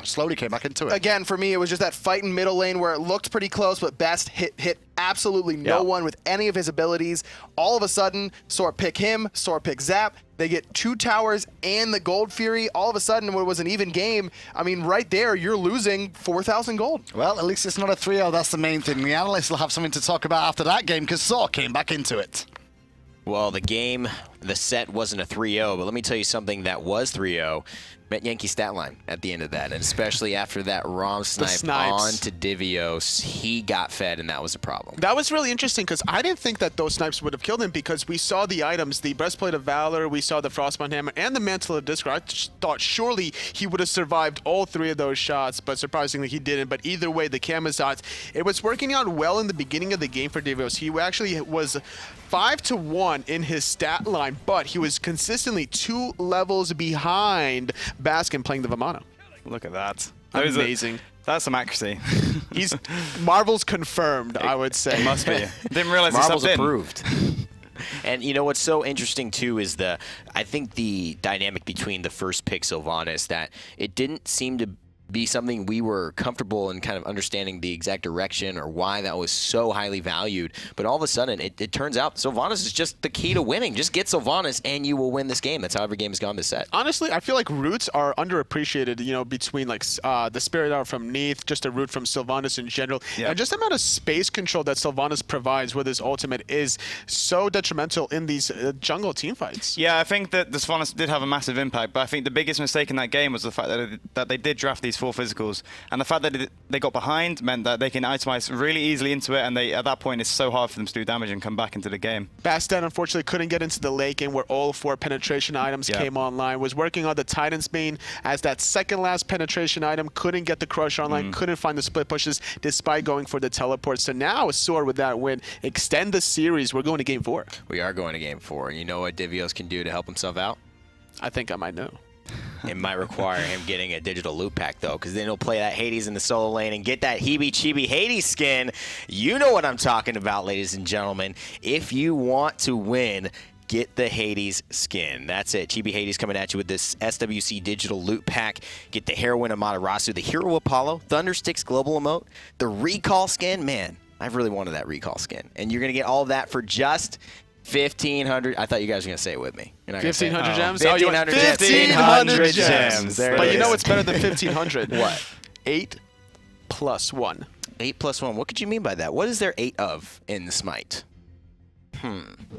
slowly came back into it. Again, for me, it was just that fight in middle lane where it looked pretty close, but Best hit absolutely no one with any of his abilities. All of a sudden, SoaR pick him, SoaR pick Zap. They get 2 towers and the Gold Fury. All of a sudden, when it was an even game, I mean, right there, you're losing 4,000 gold. Well, at least it's not a 3-0. That's the main thing. The analysts will have something to talk about after that game because SoaR came back into it. Well, the set wasn't a 3-0, but let me tell you something that was 3-0. Metyankey stat line at the end of that, and especially after that Rom snipe on to Divios, he got fed, and that was a problem. That was really interesting because I didn't think that those snipes would have killed him because we saw the items, the Breastplate of Valor, we saw the Frostbound Hammer, and the Mantle of Discord. I thought surely he would have survived all 3 of those shots, but surprisingly he didn't. But either way, the Camazotz, it was working out well in the beginning of the game for Divios. He actually was 5-1 in his stat line, but he was consistently 2 levels behind Baskin playing the Vamana. Look at that. Amazing. That's some accuracy. He's Marvel's confirmed, I would say. It must be. Didn't realize he Marvel's subbed in. approved. And you know what's so interesting too is I think the dynamic between the first pick Sylvanus, that it didn't seem to be something we were comfortable in kind of understanding the exact direction or why that was so highly valued. But all of a sudden, it turns out Sylvanus is just the key to winning. Just get Sylvanus and you will win this game. That's how every game has gone this set. Honestly, I feel like roots are underappreciated, you know, between like the Spirit Hour from Neath, just a root from Sylvanus in general. Yep. And just the amount of space control that Sylvanus provides with his ultimate is so detrimental in these jungle teamfights. Yeah, I think that the Sylvanus did have a massive impact, but I think the biggest mistake in that game was the fact that they did draft these 4 physicals, and the fact that they got behind meant that they can itemize really easily into it, and at that point it's so hard for them to do damage and come back into the game. Bastet unfortunately couldn't get into the late game where all 4 penetration items came online, was working on the Titan's Bane as that second last penetration item, couldn't get the crush online, couldn't find the split pushes despite going for the teleport. So now SoaR with that win, extend the series. We're going to game 4. We are going to game 4. You know what Divios can do to help himself out? I think I might know. It might require him getting a digital loot pack, though, because then he'll play that Hades in the solo lane and get that Heebie-Chibi Hades skin. You know what I'm talking about, ladies and gentlemen. If you want to win, get the Hades skin. That's it. Chibi Hades coming at you with this SWC digital loot pack. Get the Heroine Amaterasu, the Hero Apollo, Thunderstick's global emote, the Recall skin. Man, I've really wanted that Recall skin. And you're going to get all of that for just 1,500. I thought you guys were going to say it with me. 1,500 gems? 1,500 gems. 1,500 gems. There But it you know is. what's better than 1,500? What? 8 plus 1. 8 plus 1. What could you mean by that? What is there 8 of in the Smite? And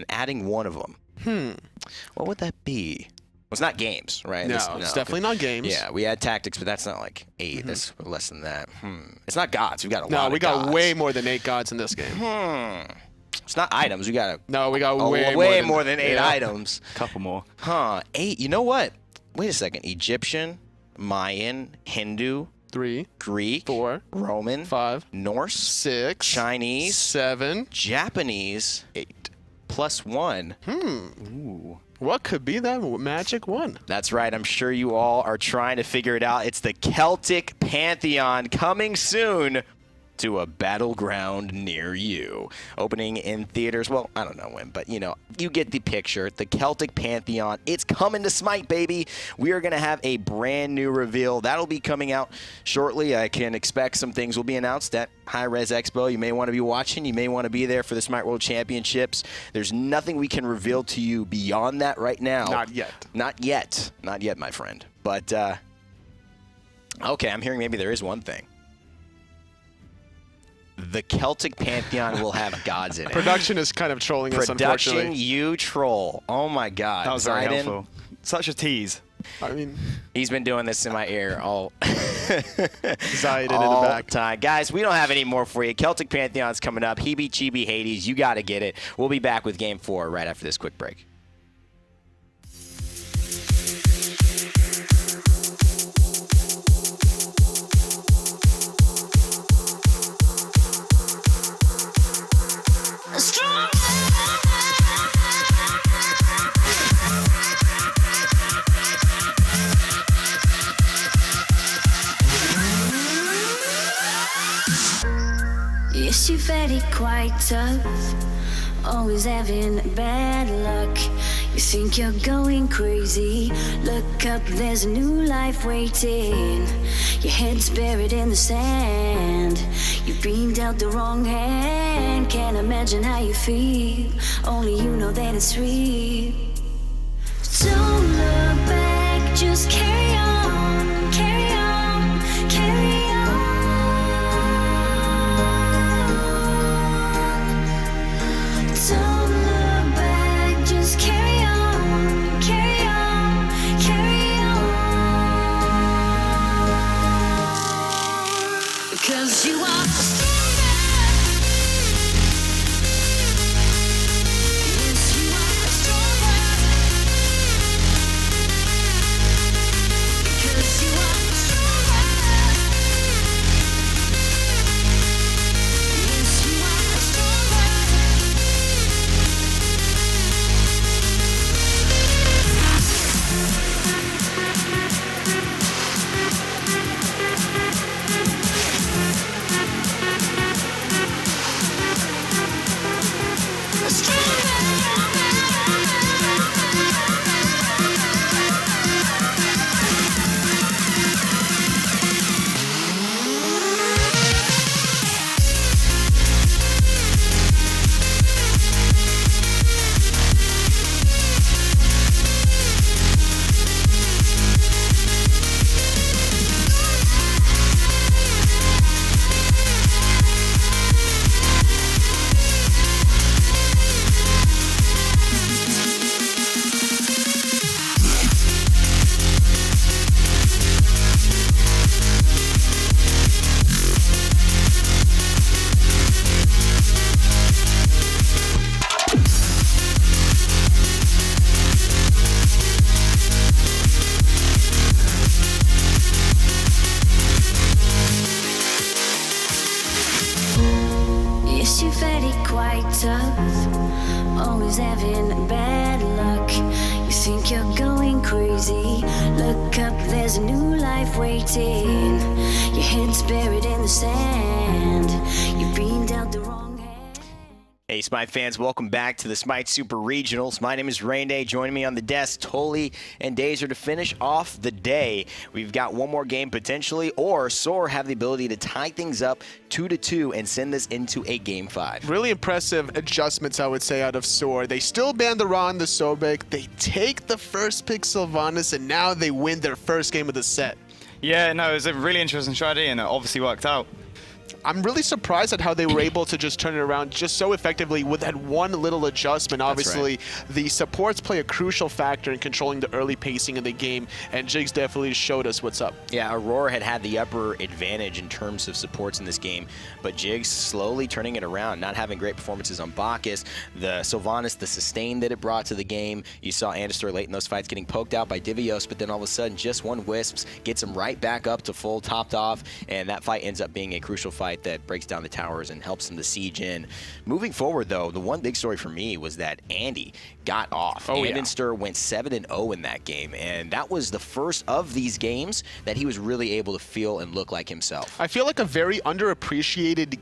adding 1 of them. What would that be? Well, it's not games, right? No, it's definitely not games. Yeah, we had tactics, but that's not like 8. That's less than that. It's not gods. We got a lot No, of we got gods. way more than 8 gods in this game. It's not items. We got No, we got way more than 8 items. Couple more. 8. You know what? Wait a second. Egyptian, Mayan, Hindu, 3, Greek, 4, Roman, 5, Norse, 6, Chinese, 7, Japanese, 8. +1. Ooh. What could be that magic one? That's right. I'm sure you all are trying to figure it out. It's the Celtic Pantheon coming soon to a battleground near you. Opening in theaters, well, I don't know when, but you know, you get the picture. The Celtic Pantheon, it's coming to Smite, baby. We are going to have a brand new reveal. That'll be coming out shortly. I can expect some things will be announced at Hi-Rez Expo. You may want to be watching. You may want to be there for the Smite World Championships. There's nothing we can reveal to you beyond that right now. Not yet. Not yet. Not yet, my friend. But, okay, I'm hearing maybe there is one thing. The Celtic Pantheon will have gods in it. Production is kind of trolling us, Production, unfortunately. you troll. Oh, my God. That was very Zidane, helpful. Such a tease. I mean, he's been doing this in my ear all Zidane in the all back. time. Guys, we don't have any more for you. Celtic Pantheon's coming up. Hebe Chibi Hades, you got to get it. We'll be back with Game 4 right after this quick break. Yes, you're very quite tough, always having bad luck. You think you're going crazy, look up, there's a new life waiting. Your head's buried in the sand, you've been dealt the wrong hand. Can't imagine how you feel, only you know that it's real. Don't look back, just carry on, carry on, carry on. Don't look back, just carry on, carry on, carry on. Because you are stronger. Yes, you are stronger. Because you are stronger. Yes, you are stronger. Yes, you're very quite tough, always having bad luck. You think you're going crazy, look up, there's a new life waiting. Your head's buried in the sand, you've been dealt the wrong hand. Hey, Smite fans, welcome back to the Smite Super Regionals. My name is Rainday. Joining me on the desk, Tolly and Dazer to finish off the day. We've got one more game potentially, or SoaR have the ability to tie things up 2-2 and send this into a Game 5. Really impressive adjustments, I would say, out of SoaR. They still ban the Ra and the Sobek. They take the first pick Sylvanus, and now they win their first game of the set. Yeah, no, it was a really interesting strategy, and it obviously worked out. I'm really surprised at how they were able to just turn it around just so effectively with that one little adjustment. Obviously, the supports play a crucial factor in controlling the early pacing of the game, and Jigz definitely showed us what's up. Yeah, Aror had the upper advantage in terms of supports in this game, but Jigz slowly turning it around, not having great performances on Bacchus. The Sylvanus, the sustain that it brought to the game. You saw Andinster late in those fights getting poked out by Divios, but then all of a sudden just one Wisps gets him right back up to full topped off, and that fight ends up being a crucial fight fight that breaks down the towers and helps them to siege in. Moving forward, though, the one big story for me was that Andy got off. Andinster went 7-0 in that game, and that was the first of these games that he was really able to feel and look like himself. I feel like a very underappreciated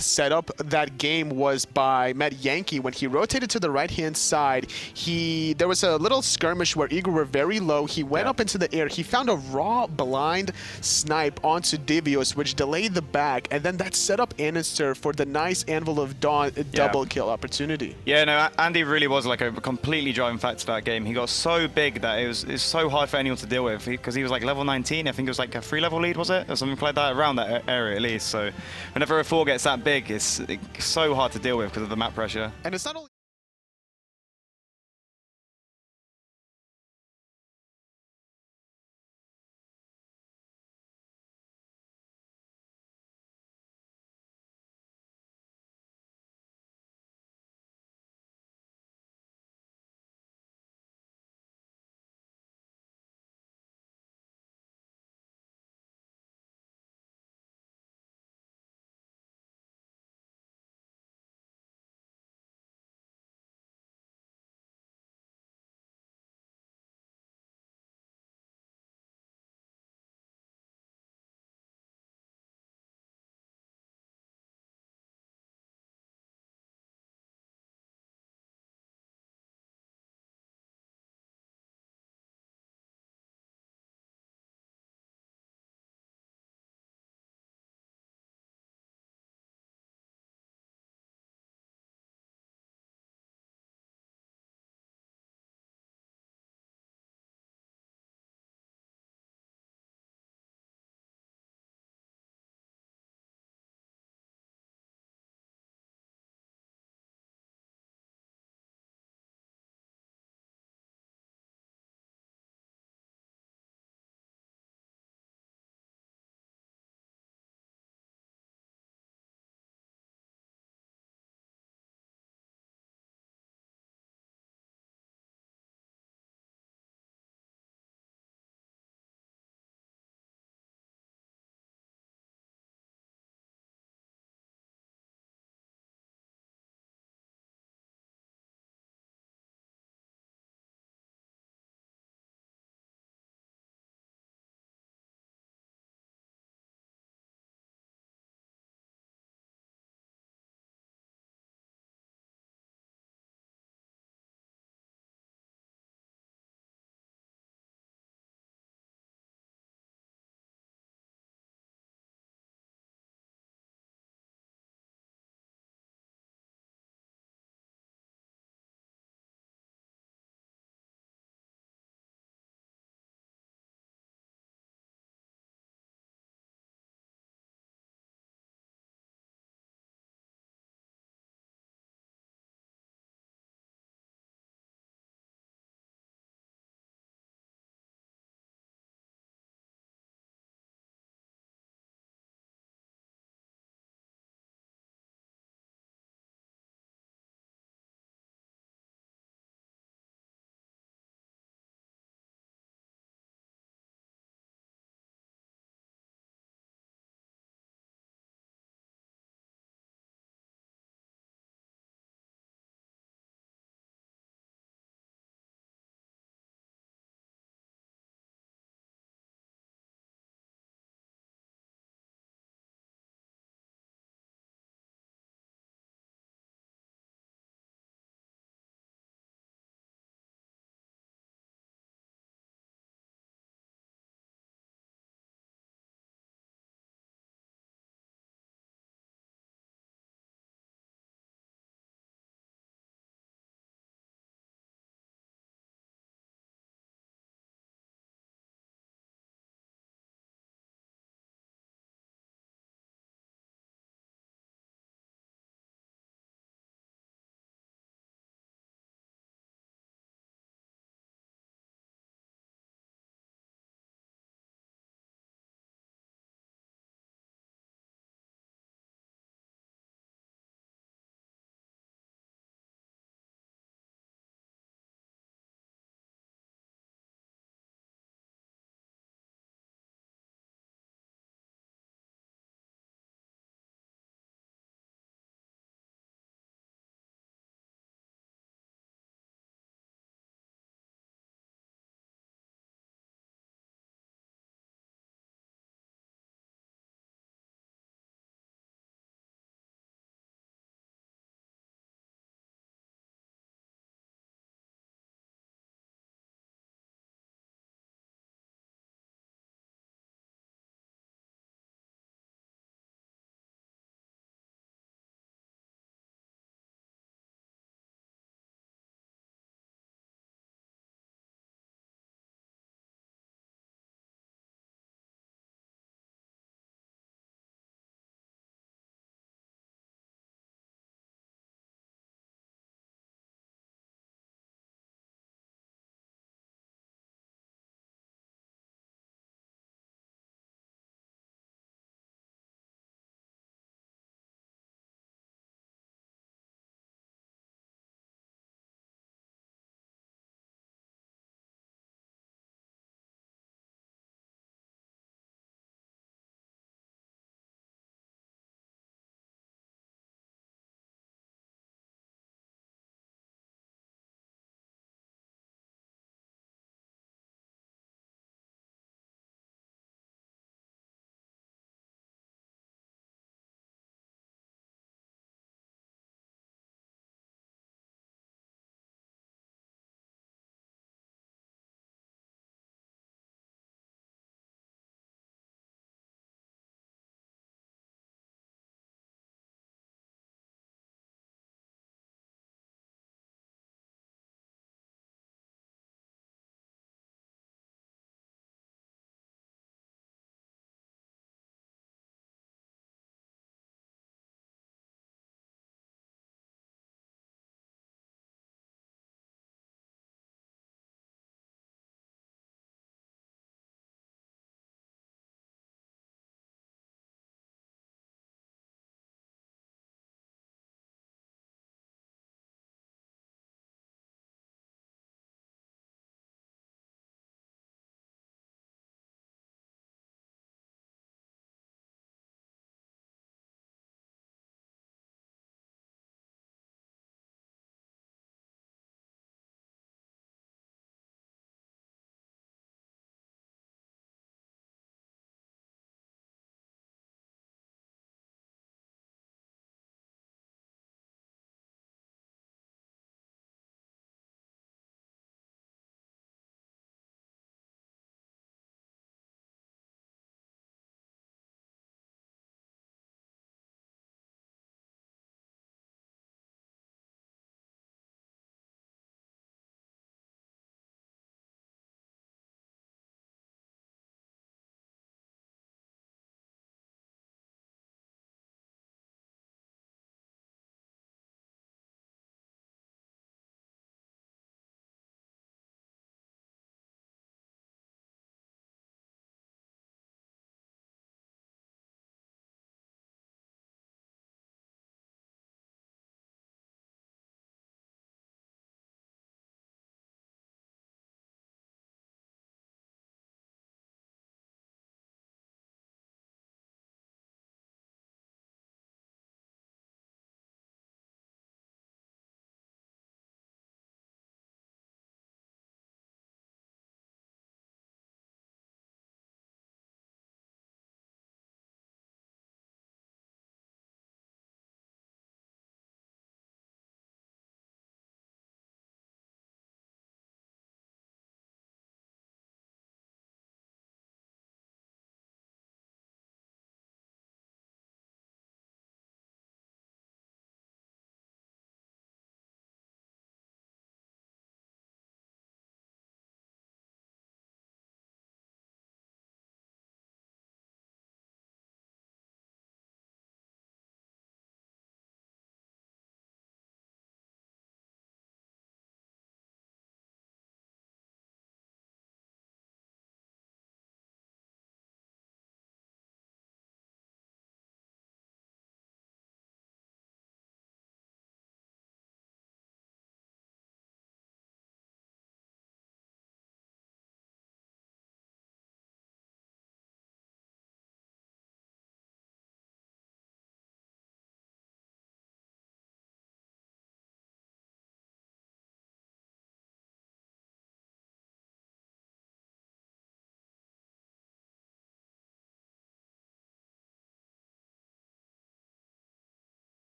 setup that game was by Metyankey. When he rotated to the right-hand side, there was a little skirmish where Eager were very low. He went up into the air. He found a raw blind snipe onto Divios, which delayed the back, and then that set up Andinster for the nice Anvil of Dawn double kill opportunity. Yeah, no, Andy really was like a completely driving factor that game. He got so big that it was so hard for anyone to deal with because he was like level 19. I think it was like a 3-level lead, was it? Or something like that, around that area at least. So whenever a 4 gets that big, it's so hard to deal with because of the map pressure. And it's not only